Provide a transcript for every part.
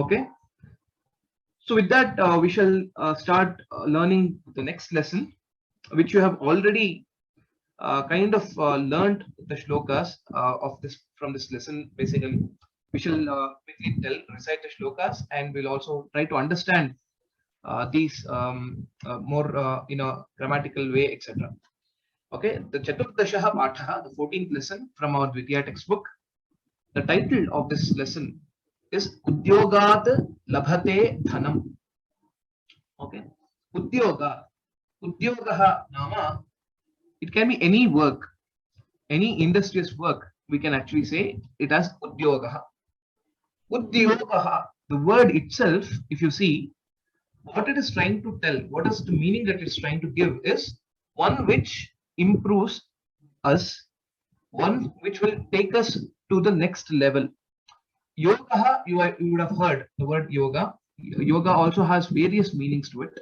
Okay. So with that, we shall start learning the next lesson, which you have already kind of learned the shlokas of this from this lesson. Basically, we shall quickly recite the shlokas, and we'll also try to understand these more in a grammatical way, etc. Okay, the Chaturdashaha Pathaha, the 14th lesson from our Dvitiya textbook. The title of this lesson is Udyoghaat Labhate Dhanam. Okay, Udyoga. Udyogaha Nama. It can be any work, any industrious work. We can actually say it as Udyogaha. Udyogaha. The word itself, if you see, what it is trying to tell, what is the meaning that it's trying to give is one which improves us, one which will take us to the next level. Yoga, you would have heard the word yoga. Yoga also has various meanings to it.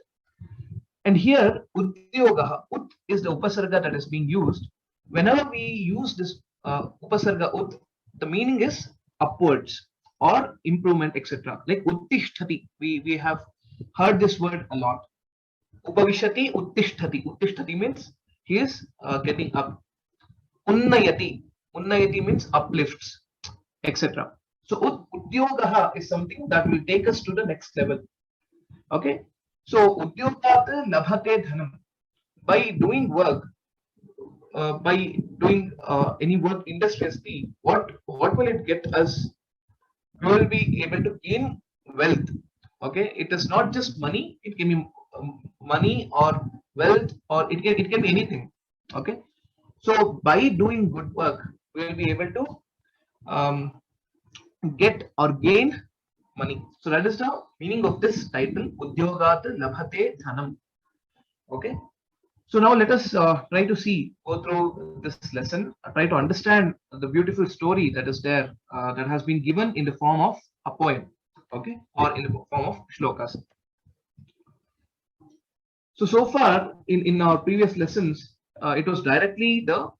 And here, Udyogaha, Ud is the upasarga that is being used. Whenever we use this upasarga Ud, the meaning is upwards or improvement, etc. Like Uttishtati, we have heard this word a lot. Upavishati, Uttishtati. Uttishtati means he is getting up. Unnayati. Unnayati means uplifts, etc. So Udyogaha is something that will take us to the next level. Okay. So Udyoghaat Labhate Dhanam. By doing work, by doing any work industriously, what will it get us? We will be able to gain wealth. Okay. It is not just money. It can be money or wealth, or it can be anything. Okay. So by doing good work, we will be able to get or gain money. So that is the meaning of this title, Udyoghaat Labhate Dhanam. Okay. So now let us try to go through this lesson, try to understand the beautiful story that is there, that has been given in the form of a poem, okay, or in the form of shlokas. So far in our previous lessons, it was directly the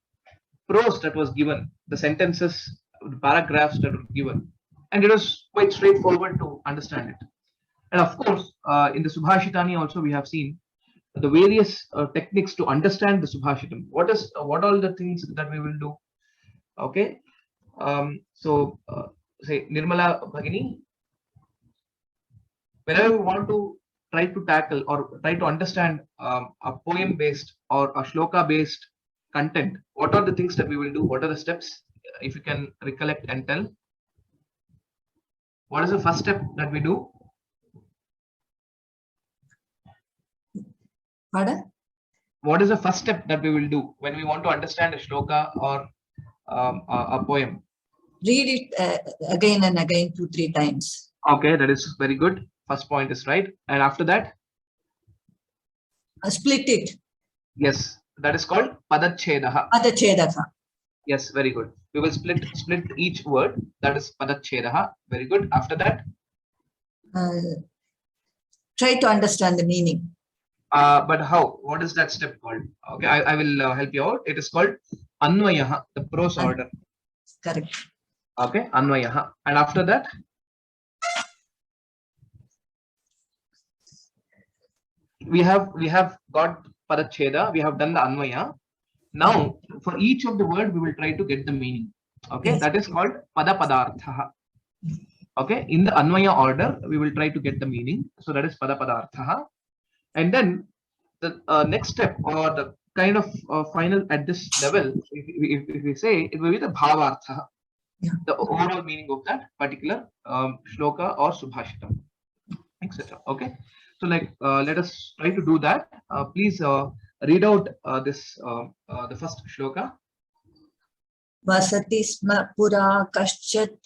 prose that was given, the sentences, the paragraphs that were given, and it was quite straightforward to understand it. And of course, in the Subhashitani also we have seen the various techniques to understand the Subhashitam. What all the things that we will do? Okay, say Nirmala Bhagini, whenever we want to try to tackle or try to understand a poem based or a shloka based content, what are the things that we will do? What are the steps? If you can recollect and tell, what is the first step that we do? Pardon? What is the first step that we will do when we want to understand a shloka or a poem? Read it again and again 2-3 times. Okay, that is very good. First point is right. And after that? Split it. Yes, that is called Padachhedaha. Padachhedaha. Yes, very good. We will split each word. That is Padachhedaha. Very good. After that? Try to understand the meaning. But how? What is that step called? Okay, I will help you out. It is called Anvayaha, the prose order. Correct. Okay, Anvayaha. And after that? We have got Padacheda, we have done the Anvaya. Now, for each of the word, we will try to get the meaning. Okay, yes. That is called Padapadartha. Okay, in the Anvaya order, we will try to get the meaning. So that is Padapadartha. And then the next step or the kind of final at this level, if we say, it will be the Bhavartha, the overall meaning of that particular shloka or subhashitam, etc. Okay, so let us try to do that. Please read out the first shloka. Vasati sma pura kaschat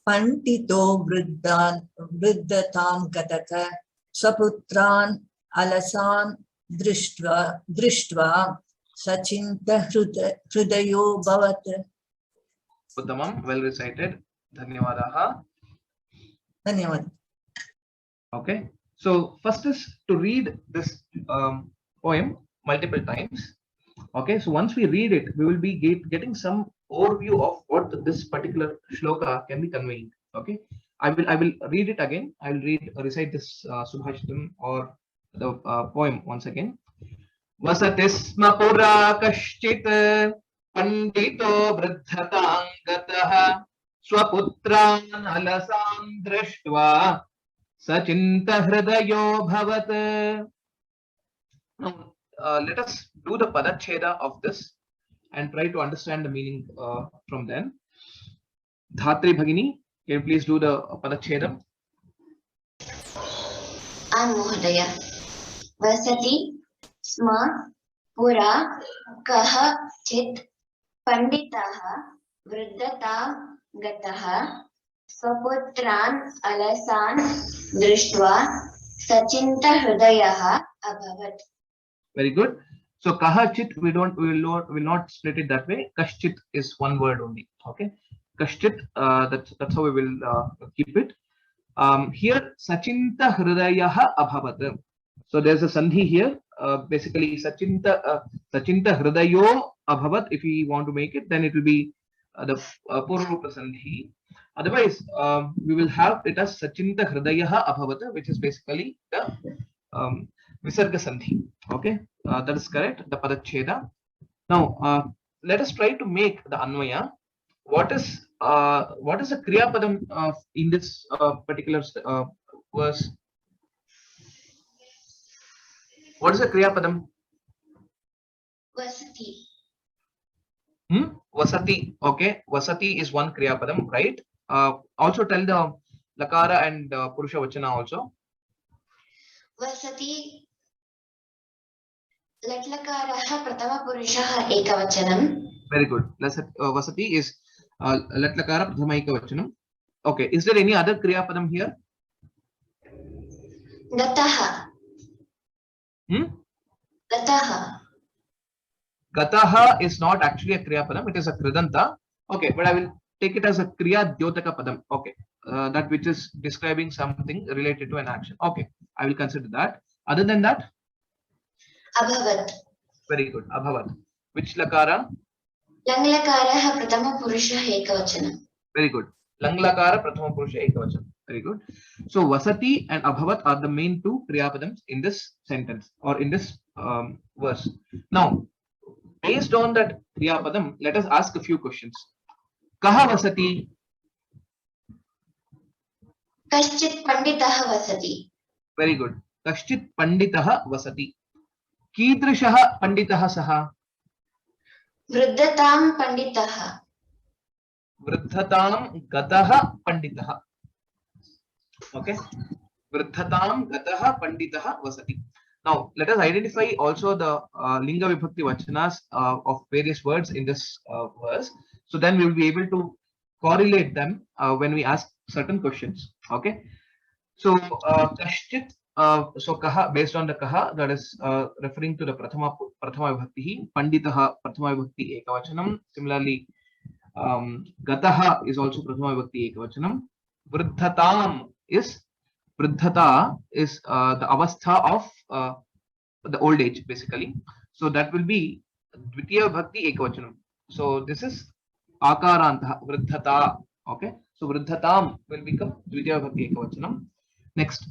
pantito vriddatam gataka saputran alasan drishtva sachinta hridayo bhavat. Uttamam, well recited. Dhanyavadaha. Dhanyavad. Okay, so first is to read this poem multiple times. Okay, so once we read it, we will be getting some overview of what this particular shloka can be conveying. Okay, I will read it again. I will recite this subhashitam or the poem once again. Vasati sma pura kashchit pandito vruddhatam gatah swaputran alasan drishtva sachinta hridayo bhavat. Now let us do the padacheda of this and try to understand the meaning from then. Dhatri Bhagini, can you please do the padachedam? Mohodaya. Vasati sma pura kaha chit panditaha vruddhatam gataha swaputran alasan drishtva sachinta hridayaha abhavat. Very good. So kahachit, we will not split it that way. Kashchit is one word only. Okay. Kashchit, that's how we will keep it. Here Sachinta Hridayaha Abhavat. So there's a sandhi here. Basically Sachinta Hridayo Abhavat. If we want to make it, then it will be the Purvarupa sandhi. Otherwise, we will have it as Sachinta Hridayaha Abhavat, which is basically the Visarga sandhi. Okay, that is correct. The Padacheda. Now let us try to make the Anvaya. What is the Kriya Padam in this particular verse? What is the Kriya Padam? Vasati. Vasati. Okay, Vasati is one Kriya Padam, right? Also tell the Lakara and Purusha Vachana also. Vasati Latlakaraha Pratama Purushaha Ekavachanam. Very good. Vasati is Latlakara Pratama Ekavachanam. Okay, is there any other Kriya Padam here? Gataha. Gataha. Gataha is not actually a Kriya Padam, it is a Kridanta. Okay, but I will take it as a Kriya Dyotaka Padam. Okay, that which is describing something related to an action. Okay, I will consider that. Other than that? Abhavat. Very good. Abhavat. Which Lakara? Langlakaraha Pratama Purushaha Ekavachanam. Very good. Langlakara Prathama Purusha Ekavachanam. Very good. So Vasati and Abhavat are the main two Kriya Padams in this sentence or in this verse. Now, based on that Kriya Padam, let us ask a few questions. Kaha Vasati? Kaschit Panditaha Vasati. Very good. Kaschit Panditaha Vasati. Kidrishaha Panditaha Saha. Vruddhatam Panditaha. Vruddhatam Gataha Panditaha. Okay. Vruddhatam Gataha Panditaha Vasati. Now, let us identify also the Linga Vibhakti Vachanas of various words in this verse. So then we will be able to correlate them when we ask certain questions. Okay. So, Kashchit, so Kaha, based on the Kaha, that is referring to the Prathama Vibhakti, Panditaha Prathama Vibhakti Ekavachanam. Similarly, Gataha is also Prathama Vibhakti Ekavachanam. Vruddhatam is Vruddhata is the avastha of the old age, basically. So that will be Dvitiya Bhakti Ekavachanam. So this is Akaranta Vruddhata. Okay. So Vruddhatam will become Dvitiya Bhakti Ekavachanam. Next,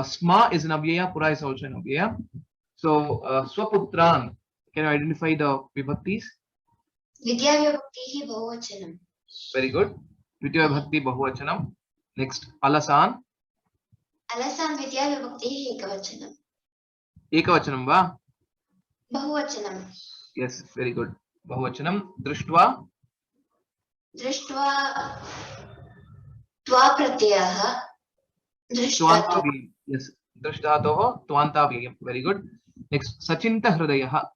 Sma is an Avyaya, Pura is also an Avyaya. So Swaputran, can you identify the Vibhaktis? Vidya Vibhaktihi Bahuvachanam. Very good. Dvitiya Bhakti Bahuvachanam. Next, Alasan. Alasan Vidya Vibhaktihi Ekavachanam. Ekavachanam va? Bahuvachanam. Yes, very good. Bahuvachanam. Drishtva. Drishtva Tva Pratyaha. Drishtva. Yes. Drishtatoho Tvantavayam. Very good. Next, Sachinta Hridayaha.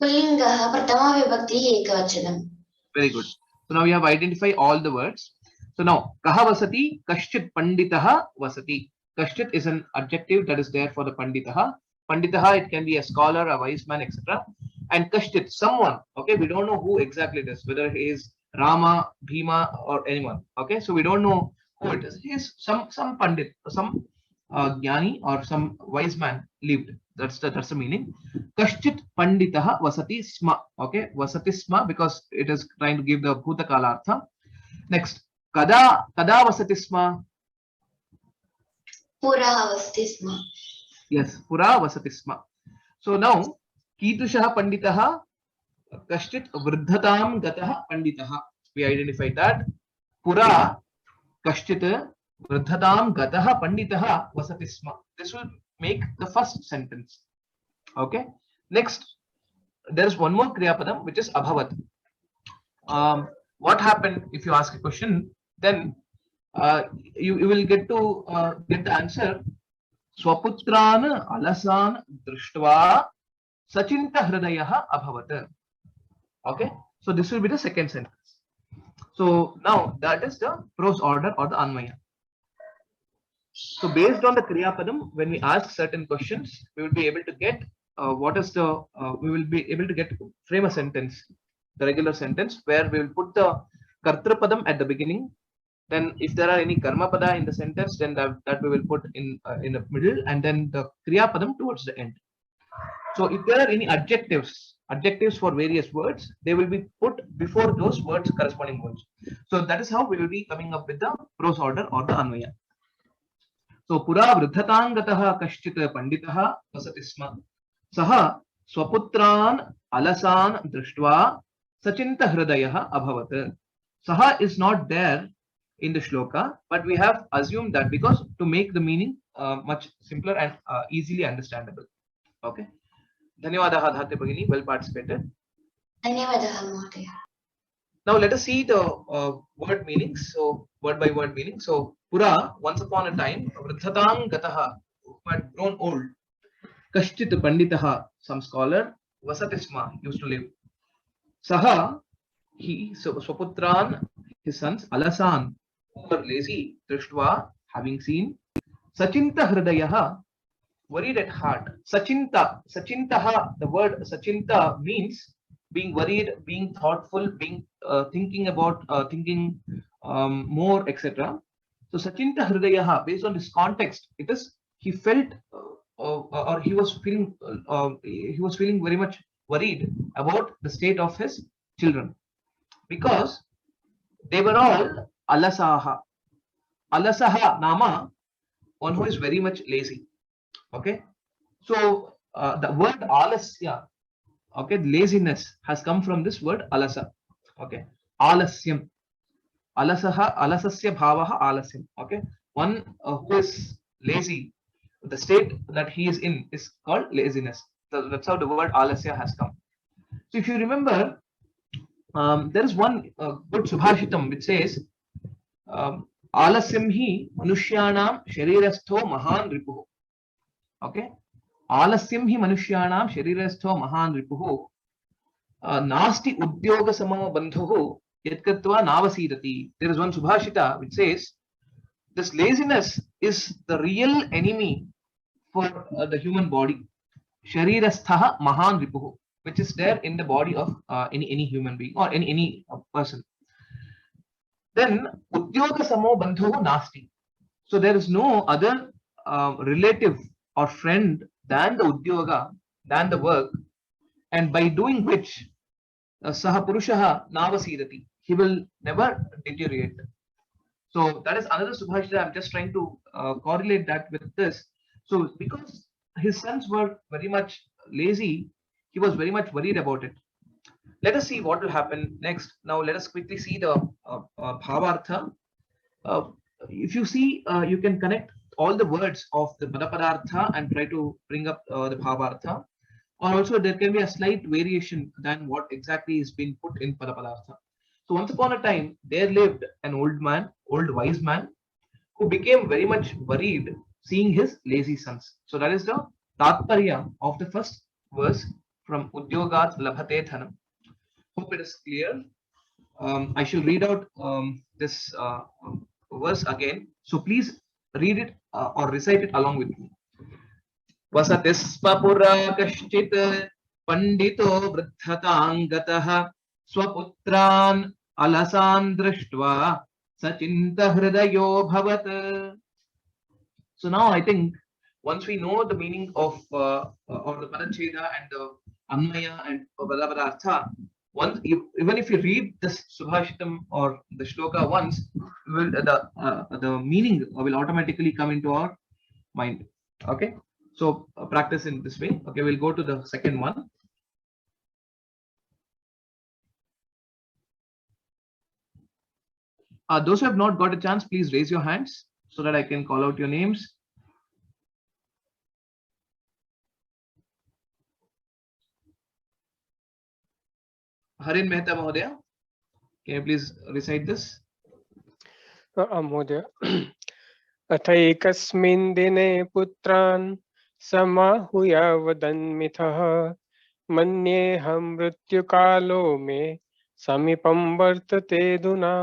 Pullingaha Pratama Vibhaktihi Ekavachanam. Very good. So now we have identified all the words. So now, Kaha Vasati, Kashchit Panditaha Vasati. Kashchit is an adjective that is there for the Panditaha. Panditaha, it can be a scholar, a wise man, etc. And Kashchit, someone. Okay, we don't know who exactly it is, whether he is Rama, Bhima, or anyone. Okay, so we don't know who it is. He is some Pandit, some Jnani or some wise man lived. That's the meaning. Kashchit Panditaha Vasati Sma. Okay, Vasati Sma because it is trying to give the Bhutakala Artha. Next, kada vasati sma. Purah vasti sma. Yes, pura vasati sma. So now, Kitushah Panditaha Kashchit Vridhatam Gataha Panditaha. We identified that. Pura Kashchit Vridhatam Gataha Panditaha Vasati Sma. This will make the first sentence. Okay. Next, there is one more Kriya Padam which is Abhavat. What happened if you ask a question? Then you will get the answer. Swaputran alasan drishtva Sachinta Hridayaha Abhavat. Okay, so this will be the second sentence. So now that is the prose order or the Anvaya. So based on the Kriya Padam, when we ask certain questions, we will be able to get we will be able to frame a sentence, the regular sentence, where we will put the Kartra Padam at the beginning. Then if there are any Karma Pada in the sentence, then that we will put in the middle, and then the Kriya Padam towards the end. So if there are any adjectives for various words, they will be put before those words, corresponding words. So that is how we will be coming up with the prose order or the Anvaya. So Pura Vridhatangataha Kashchit Panditaha Vasati Sma. Saha Swaputran Alasan Drishtva Sachinta Hridayaha Abhavat. Saha is not there in the shloka, but we have assumed that because to make the meaning much simpler and easily understandable. Okay. Dhanyawadaha Dhate Bhagini, well participated. Dhanyawadaha Mahodaya. Now let us see the word meanings. So word by word meaning. So Pura, once upon a time, Vridhatam Gataha, who had grown old. Kashchit Panditaha, some scholar. Vasatisma, used to live. Saha, he, so Swaputran, his sons. Alasan, who were lazy. Drishtva, having seen. Sachinta Hridayaha, worried at heart. Sachintaha, the word Sachinta means being worried, being thoughtful, being thinking about more, etc. So Sachinta Hridayaha, based on this context, it is he felt or he was feeling very much worried about the state of his children, because they were all alasaha. Alasaha nama, one who is very much lazy. Okay, so the word alasya, okay, laziness has come from this word alasa. Okay, alasyam, alasaha, alasasya bhavaha alasyam. Okay, one who is lazy, the state that he is in is called laziness. So that's how the word alasya has come. So if you remember, there is one good subhashitam which says alasyam hi manushyanam sharirastho mahan ripuh. Okay, आलस्यं हि मनुष्याणां शरीरस्थो महान् रिपुः नास्ति उद्योग समो बन्धुः यत्कृत्वा नावसीदति. There is one subhashita which says this laziness is the real enemy for the human body. Sharirastha mahan ripuh, which is there in the body of any human being or any person. Then udyoga samo bandhuhu nasti. So there is no other relative or friend than the udyoga, than the work, and by doing which saha purushaha navasidati, he will never deteriorate. So that is another subhashita. I'm just trying to correlate that with this. So because his sons were very much lazy, he was very much worried about it. Let us see what will happen next. Now let us quickly see the bhavartha. If you see, you can connect all the words of the padapadartha and try to bring up the bhavartha. Or also there can be a slight variation than what exactly is being put in padapadartha. So once upon a time, there lived an old wise man, who became very much worried seeing his lazy sons. So that is the tatparya of the first verse from Udyoghaat Labhate Dhanam. Hope it is clear. I shall read out this verse again. So please read it or recite it along with me. Vasatispa kashchit pandito vridhatangatah swaputran alasan drishtva sachinta hridayo bhavat. So now I think once we know the meaning of or the paracheda and the anmaya and padapadartha, once, even if you read this Subhashitam or the shloka once, the meaning will automatically come into our mind. Okay, so practice in this way. Okay, we'll go to the second one. Those who have not got a chance, please raise your hands so that I can call out your names. Harin Mehta Mahodaya, can you please recite this? महोदय अथैकस्मिन् दिने पुत्रान् समाहूय वदन्मिथः मन्येऽहं मृत्युकालो मे समीपं वर्तते अधुना.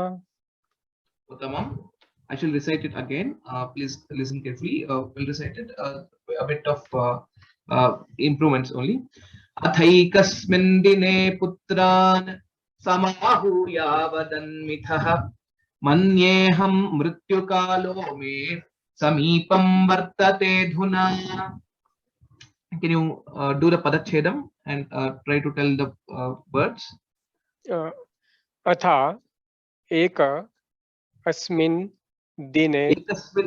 Uttamam. I shall recite it again. Please listen carefully. We'll recite it a bit of improvements only. Athaikasmin dine putran samahooya vadanmithah manyeham mrityukalo me samipam vartate dhuna. Can you do the padachedam and try to tell the words? अथा एक अस्मिन् दिने.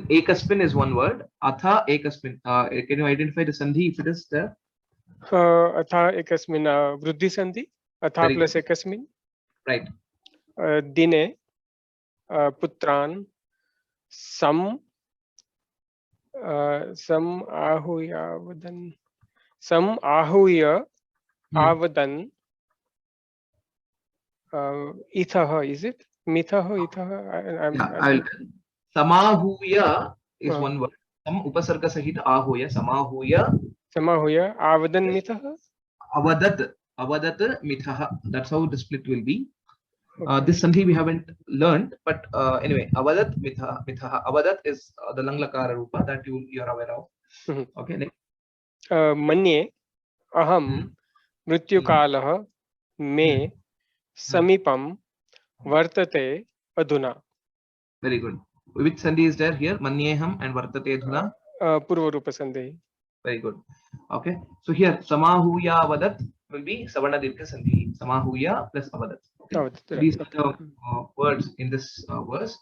Ekasmin is one word. Atha ekasmin. Can you identify the sandhi if it is there? अथा एकस्मिन् वृद्धि संधि. अथा Very plus good. एकस्मिन्. Right. दिने पुत्रान् सम आहूय वदन्. सम आहूय आवदन्. इथः, is it? Mithah, itah. Samahuya is one word. Sam upasarga sahit ahuya. Samahuya. Samahuya avadan mithah. Avadat mithaha. That's how the split will be. This sandhi we haven't learned, but anyway, avadat mithaha. Avadat is the langlakara rupa that you are aware of. Okay. Next. Manye aham mrityukalah me samipam vartate adhuna. Very good. Which sandhi is there here? Manyeham and vartate adhuna. Purva rupa sandhi. Very good. Okay. So here samahuya avadat will be savarna dirgha sandhi. Samahuya plus avadat. Okay. So these are the words in this verse.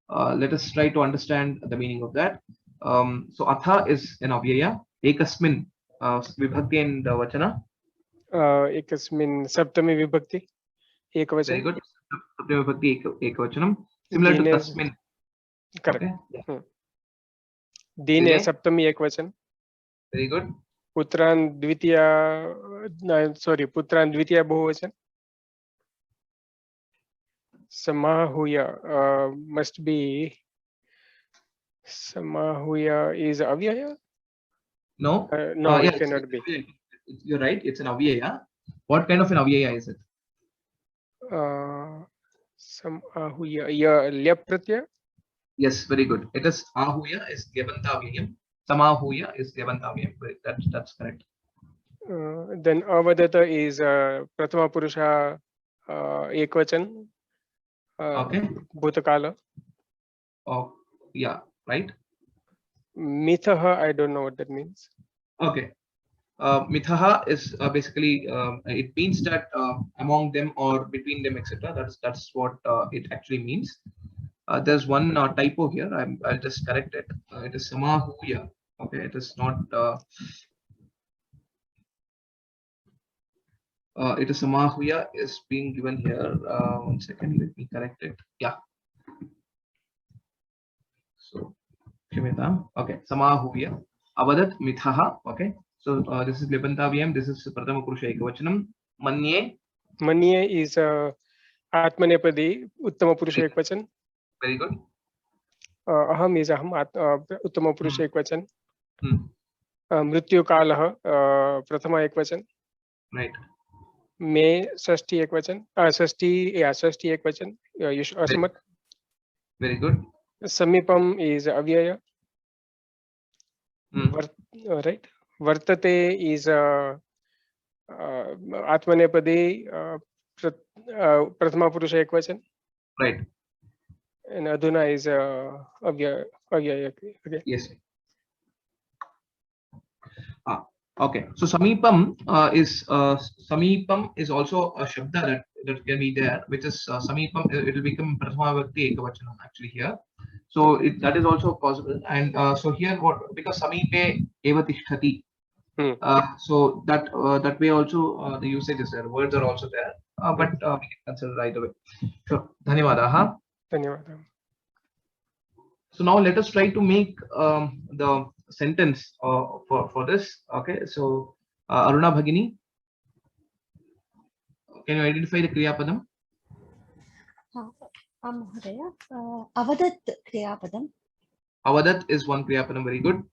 Let us try to understand the meaning of that. So atha is an avyaya. Ekasmin vibhakti and vachana. Ekasmin saptami vibhakti. Ekavachan. Very good. Saptami vibhakti ekavachanam. Similar to tasmin. Correct. Okay. Dine saptami ekvachan. Very good. Putran dvitiya, Putran dvitiya bahuvachan. Samahuya must be. Samahuya is avyaya? No. No, Yeah, it cannot be. You're right. It's an avyaya. What kind of an avyaya is it? Samahuya. Lyap pratyaya? Yes, very good. It is ahuya is gyabantavyayam. Samahuya is gyabantavyayam. That's correct. Then avadata is prathama purusha ekvachan. Okay. Bhutakala. Oh, yeah, right. Mithaha, I don't know what that means. Okay. Mithaha is basically it means that among them or between them, etc. That's what it actually means. There's one typo here. I'll just correct it. It is samahuya. Okay, it is not. It is samahuya is being given here. 1 second, let me correct it. Yeah. So, okay, samahuya. Avadat mithaha. Okay. So this is Libantavyam. This is Prathama Purusha Ekavachanam. Manye. Manye is Atmanepadi, Uttama Purusha Ekvachan. Very good. Aham is Aham, Uttama Purusha Ekvachan. Mrityu Kalaha, Prathama Ekvachan. Right. Me Sashti Ekvachan. Sashti Ekvachan. Asamat. Very good. Samipam is Avyaya. Right. Vartate is Atmanepadi, Prathama Purusha Ekvachan. Right. And Adhuna is Avyaya. Okay. Yes. Okay, so samipam is also a shabda that can be there, which is samipam. It will become prathama vibhakti ekavachanam actually here. So that is also possible. And so here, what, because samipe eva tishtati. Hmm. So that way also the usage is there. Words are also there, but we can consider either way. Sure. Dhanyavadaha. धन्यवादः. So now let us try to make the sentence for this. Okay. So Aruna Bhagini, can you identify the Kriya Padam? महोदय अवदत् क्रियापदं Avadat is one Kriya Padam. Very good.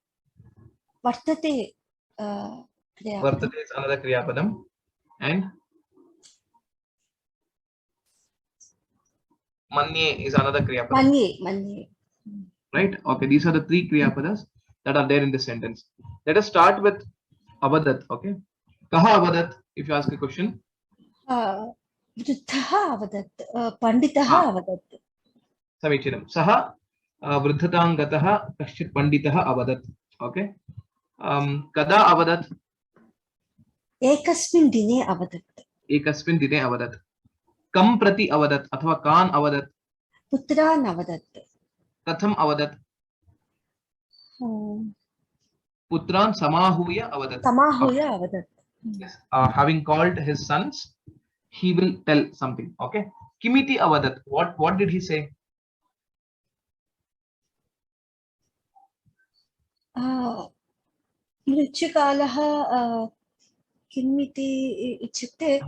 वर्तते क्रियापदं Vartate is another Kriya Padam. And Manye is another Kriya Padam. मन्ये मन्ये Right? Okay. These are the three Kriya Padas that are there in this sentence. Let us start with Avadat. Okay. Kaha Avadat, if you ask a question. वृद्धः अवदत् पण्डितः अवदत् समीचीनं सः वृद्धतां गतः कश्चित् पण्डितः अवदत् ओके कदा अवदत् एकस्मिन् दिने अवदत् एकस्मिन् दिने अवदत् कं प्रति अवदत् अथवा कान् अवदत् पुत्रान् अवदत् कथम् अवदत् पुत्रान् समाहूय अवदत् समाहूय अवदत् having called his sons he will tell something okay kimiti avadat what did he say मृत्युकालः किम् इति इत्युक्ते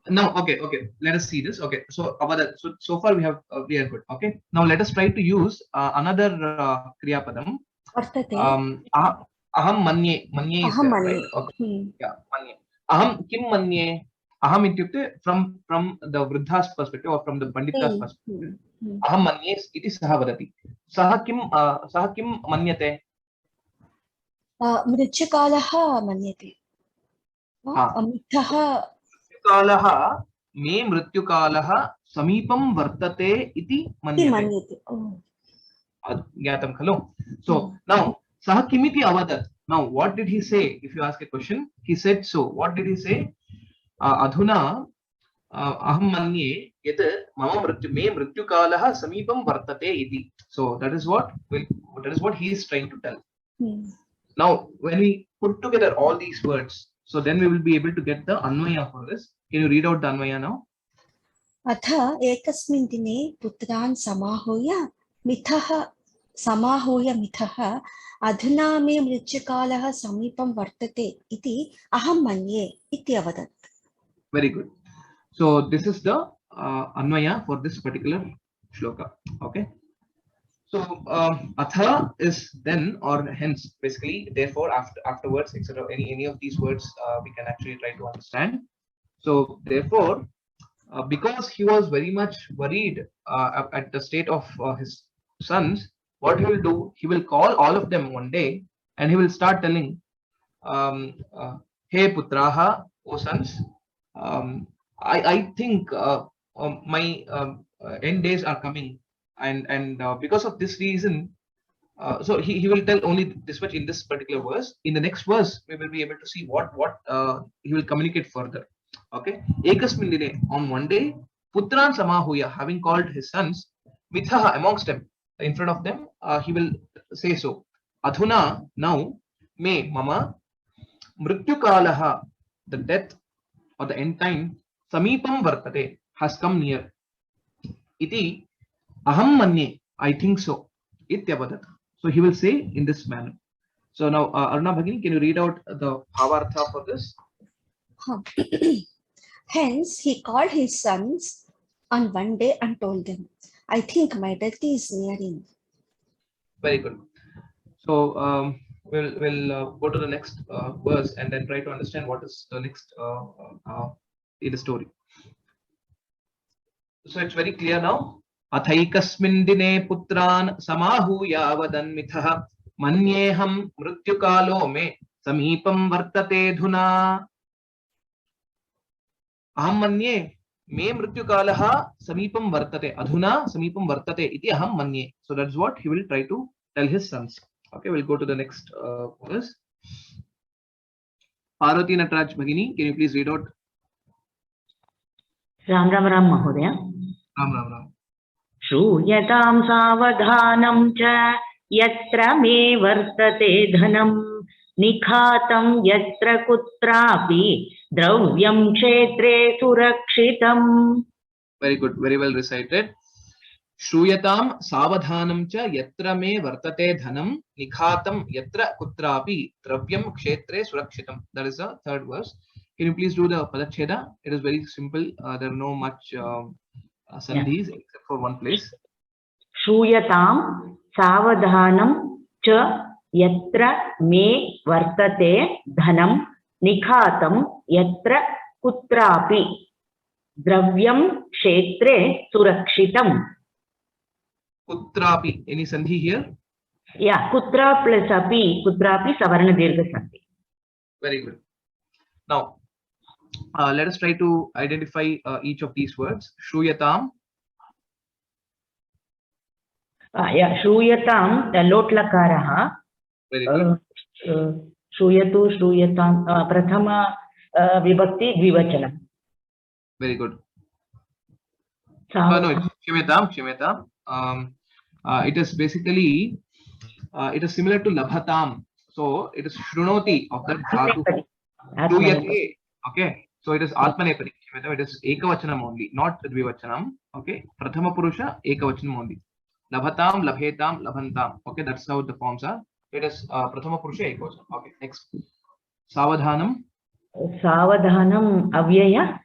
now okay let us see this okay so avadat so far we are good okay now let us try to use another kriya padam वर्तते aham manye is अहं there, मन्ये right? Okay. Yeah, manye aham kim manye aham ityukte from the vruddha's perspective or from the pandita's perspective aham manye iti saha vadati saha kim manyate मृत्युकालः मन्यते मिथः मृत्युकालः मे मृत्युकालः समीपं वर्तते इति मन्यते ज्ञातं खलु so now सः किमिति अवदत् now what did he say if you ask a question he said so what did he say अधुना अहं मन्ये यत् मे मृत्युकालः समीपं वर्तते इति so that is what he is trying to tell now when we put together all these words so then we will be able to get the anvaya for this can you read out the anvaya now अथ एकस्मिन् दिने पुत्रान् समाहूय मिथः अधुना मे मृत्युकालः समीपं वर्तते इति अहं मन्ये इति अवदत् very good so this is the anvaya for this particular shloka okay so atha is then or hence basically therefore afterwards etc any of these words we can actually try to understand so therefore because he was very much worried at the state of his sons what he will do he will call all of them one day and he will start telling hey putraha o sons I think my end days are coming and because of this reason so he will tell only this much in this particular verse in the next verse we will be able to see what he will communicate further okay ekasmin dine on one day putran samahuya having called his sons mithaha amongst them in front of them he will say so adhuna now me mama mrityukalaha the death or the end time samipam vartate has come near iti aham manye I think so ityavadat so he will say in this manner so now Aruna Bhagini can you read out the bhavartha for this hence he called his sons on one day and told them I think my death is nearing very good so we'll go to the next verse and then try to understand what is the next in the story so it's very clear now अथैकस्मिन् दिने पुत्रान् समाहूय वदन्मिथः मन्येऽहं मृत्युकालो मे समीपं वर्तते धुना अहं मन्ये मे मृत्युकालः समीपं वर्तते अधुना समीपं वर्तते इति अहं मन्ये so that's what he will try to tell his sons okay we'll go to the next verse Parvati Nataraj Bhagini, can you please read out? Ram Ram Ram Mahodaya. Ram Ram Ram. श्रूयतां सावधानं च यत्र मे वर्तते धनं निखातं यत्र कुत्रापि द्रव्यं क्षेत्रे सुरक्षितम्. Very good, very well recited. Shruyatam savadhanam cha yatra me vartate dhanam nikhatam yatra kutrapi dravyam kshetre surakshitam. That is the third verse. Can you please do the padacheda? It is very simple. There are no much sandhis except for one place. श्रूयतां सावधानं च यत्र मे वर्तते धनं निखातं यत्र कुत्रापि द्रव्यं क्षेत्रे सुरक्षितम्. Kutrapi. Any sandhi here? Yeah, kutra plus api, kutrapi savarna dirgha sandhi. Very good. Now, let us try to identify each of these words. Shruyatam. Yeah, shruyatam, lot lakaraha. Very good. Shruyatu, shruyatam, prathama vibhakti dvivachanam. Very good. No, it's Kshamyatam. It is basically, it is similar to Labhatam. So it is Shrunoti of that Dhatu. Shruyate. Okay. So it is Atmanepadi. It is Ekavachanam only, not Dvivachanam. Okay. Prathama Purusha, Ekavachanam only. Labhatam, Labhetam, Labhantam. Okay. That's how the forms are. It is Prathama Purusha, Ekavachanam. Okay. Next. Savadhanam. Savadhanam avyaya.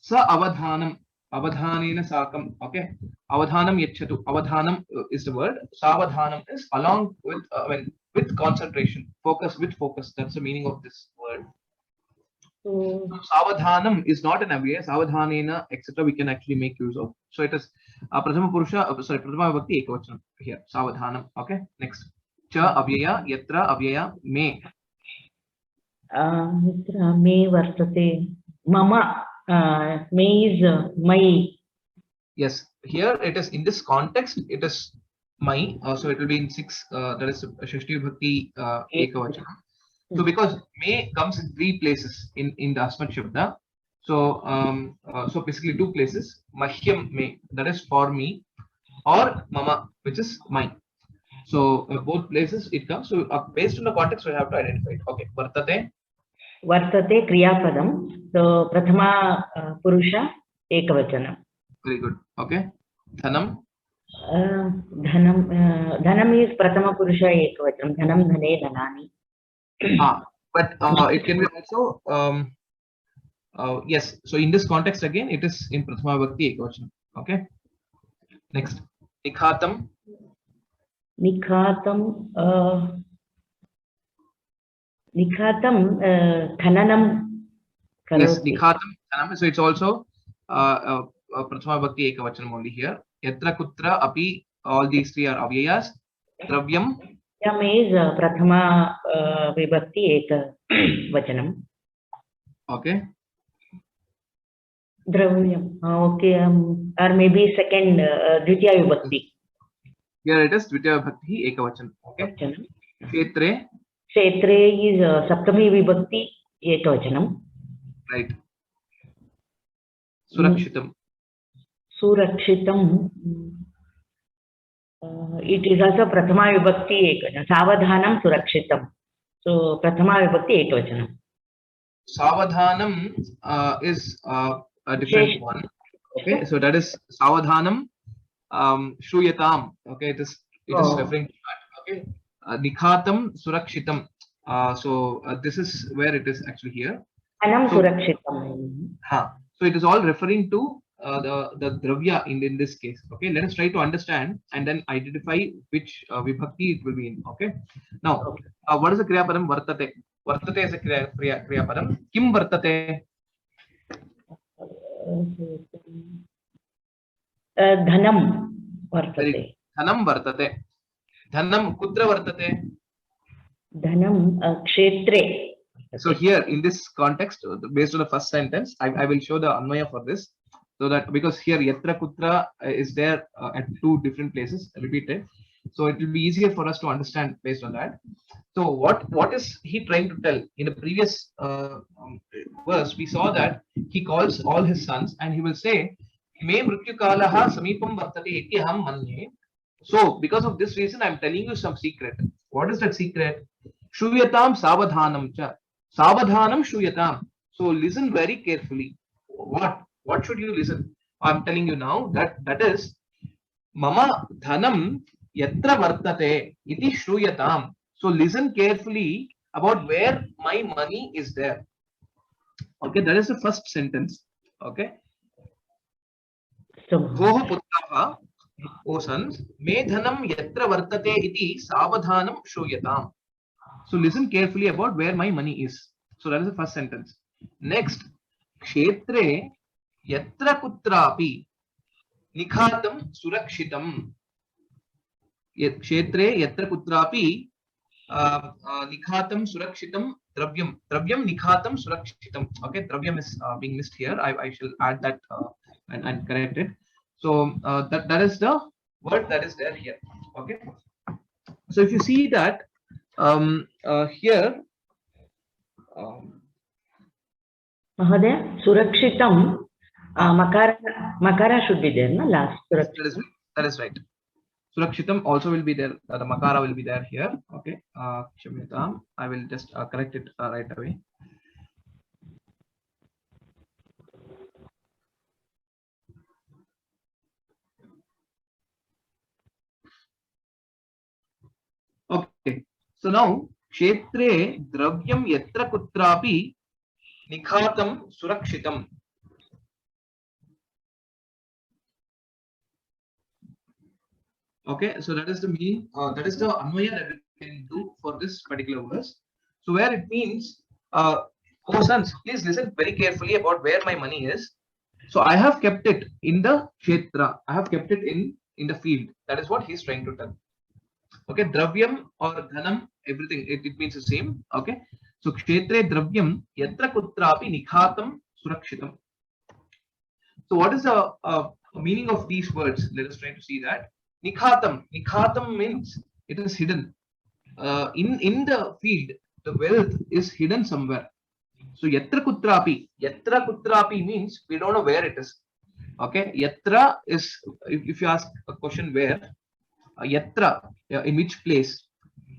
Sa avadhanam, avadhanena sakam. Okay, avadhanam yachatu. Avadhanam is the word. Savadhanam is along with with concentration, focus with focus. That's the meaning of this word. So savadhanam is not an avyaya. Savadhanena, etc. We can actually make use of. So it is prathama purusha. Sorry, prathama vibhakti ekavachanam here. Savadhanam. Okay. Next. Cha avyaya, yatra avyaya, me. Yatra me vartate. Mama. Me is my. Yes, here it is in this context. It is my. So it will be in 6. That is Shashti Vibhakti Ekavachanam. So because me comes in 3 places in the Asmat Shabda. So so basically 2 places. Mahyam me, that is for me, or mama, which is mine. So both places it comes. So based on the context, we have to identify it. Okay, vartate. Vartate kriyapadam. So prathama purusha ekavachanam. Very good. Okay. Dhanam. Dhanam is prathama purusha ekavachanam. Dhanam dhane dhanani. But it can be also yes. So in this context again, it is in prathama vibhakti ekavachanam. Okay. Next. Nikhatam. Nikhatam. Nikhatam khananam. Yes, nikhatam khanam. So it's also prathama vibhakti ekavachanam only here. Yatra kutra api, all these 3 are avyayas. Dravyam. Dravyam is prathama vibhakti ekavachanam. Okay. Dravyam. Okay. Or maybe second Dvitiya vibhakti. Here it is Dvitiya vibhakti ekavachanam. Okay. Kshetre. Kshetre is saptami vibhakti ekavachanam. Right. Surakshitam. Surakshitam. It is also prathama vibhakti ekavachanam. Savadhanam surakshitam. So prathama vibhakti ekavachanam. Savadhanam is a different one. Okay. So that is Savadhanam Shruyatam. Okay. It is referring to that. Okay. Nikhatam Surakshitam. So this is where it is actually here. Anam Surakshitam. So it is all referring to the dravya in this case. Okay, let us try to understand and then identify which vibhakti it will be in. Okay. Now, what is the kriya padam? Vartate. Vartate is a kriya padam. Kim vartate? Dhanam vartate. Dhanam vartate. Dhanam kutra vartate? Dhanam kshetre. So here in this context, based on the first sentence, I will show the anvaya for this, so that because here yatra kutra is there at 2 different places repeated. So it will be easier for us to understand based on that. So what is he trying to tell? In the previous verse, we saw that he calls all his sons and he will say, "Me mrityukalaha samipam vartate iti aham manye." So because of this reason, I am telling you some secret. What is that secret? Shruyatam savadhanam cha. Savadhanam shruyatam. So listen very carefully. What should you listen? I am telling you now that is Mama dhanam yatra vartate iti shruyatam. So listen carefully about where my money is there. Okay, that is the first sentence. Okay. So, Voha putraha, O sons, me dhanam yatra vartate iti savadhanam shruyatam. So listen carefully about where my money is. So that is the first sentence. Next, kshetre yatra kutrapi nikhatam surakshitam. Kshetre yatra kutrapi nikhatam surakshitam dravyam. Dravyam nikhatam surakshitam. Okay, dravyam is being missed here. I shall add that and correct it. So that is the word that is there here. Okay. So if you see that here. Mahodaya, surakshitam, makara should be there, no? Last. That is right. Surakshitam also will be there. The makara will be there here. Okay. Kshamyatam. I will just correct it right away. Okay. So now, kshetre dravyam yatra kutrapi nikhatam surakshitam. Okay, so that is the meaning, that is the anvaya that we can do for this particular verse. So where it means, oh sons, please listen very carefully about where my money is. So I have kept it in the kshetra. I have kept it in the field. That is what he's trying to tell. Okay, dravyam or dhanam, everything, it means the same. Okay, so kshetre dravyam yatra kutrapi nikhatam surakshitam. So what is the meaning of these words? Let us try to see that. Nikhatam. Nikhatam means it is hidden. In the field, the wealth is hidden somewhere. So yatra kutrapi means we don't know where it is. Okay, yatra is, if you ask a question where, yatra, in which place?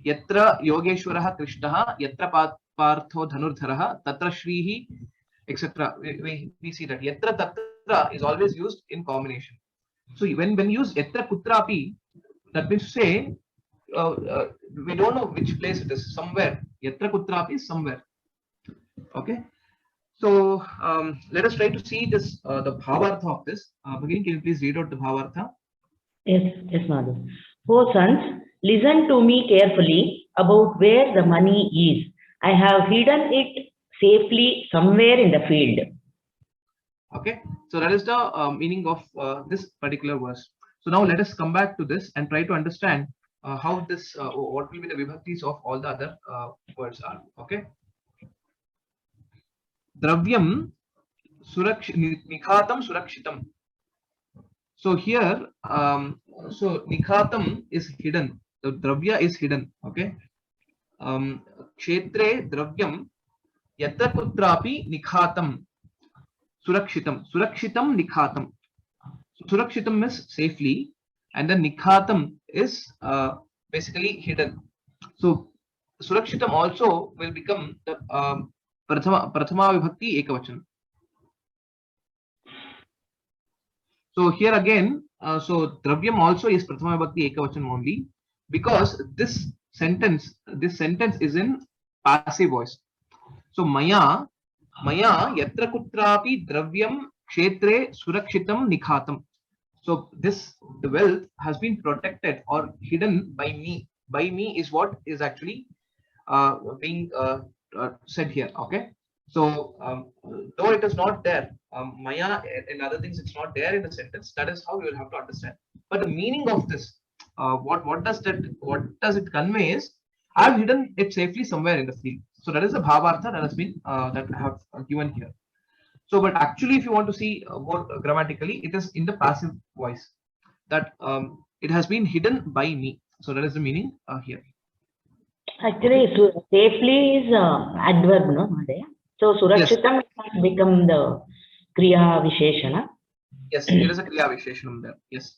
Yatra yogeshwaraha krishnaha, yatra partho dhanurdharaha, tatra shrihi, etc. We see that yatra tatra is always used in combination. So when you use yatra kutrapi, that means to say we don't know which place it is. Somewhere. Yatra kutrapi is somewhere. Okay. So let us try to see this the bhavartha of this. Bhagini, can you please read out the bhavartha? Yes, Mother. Oh sons, listen to me carefully about where the money is. I have hidden it safely somewhere in the field. Okay, so that is the meaning of this particular verse. So now let us come back to this and try to understand how this, what will be the vibhaktis of all the other words are. Okay. Dravyam nikhatam surakshitam. So here, so nikhatam is hidden. The dravya is hidden. Okay. Kshetre dravyam yatra kutrapi nikhatam. Surakshitam. Surakshitam nikhatam. So surakshitam is safely, and then nikhatam is basically hidden. So surakshitam also will become the prathama vibhakti ekavachan. So here again, so dravyam also is prathama vibhakti ekavachan only, because this sentence is in passive voice. So maya yatra kutrapi dravyam kshetre surakshitam nikhatam. So this, the wealth has been protected or hidden by me. By me is what is actually being said here. Okay. So though it is not there, maya and other things, it's not there in the sentence. That is how you will have to understand. But the meaning of this, what does it convey is, I have hidden it safely somewhere in the field. So that is the bhavartha that has been that I have given here. So, but actually, if you want to see more grammatically, it is in the passive voice that it has been hidden by me. So that is the meaning here. Actually, safely is adverb, no, Madhya? So surakshitam has become the kriya visheshana. Yes, it is a kriya visheshanam there. Yes.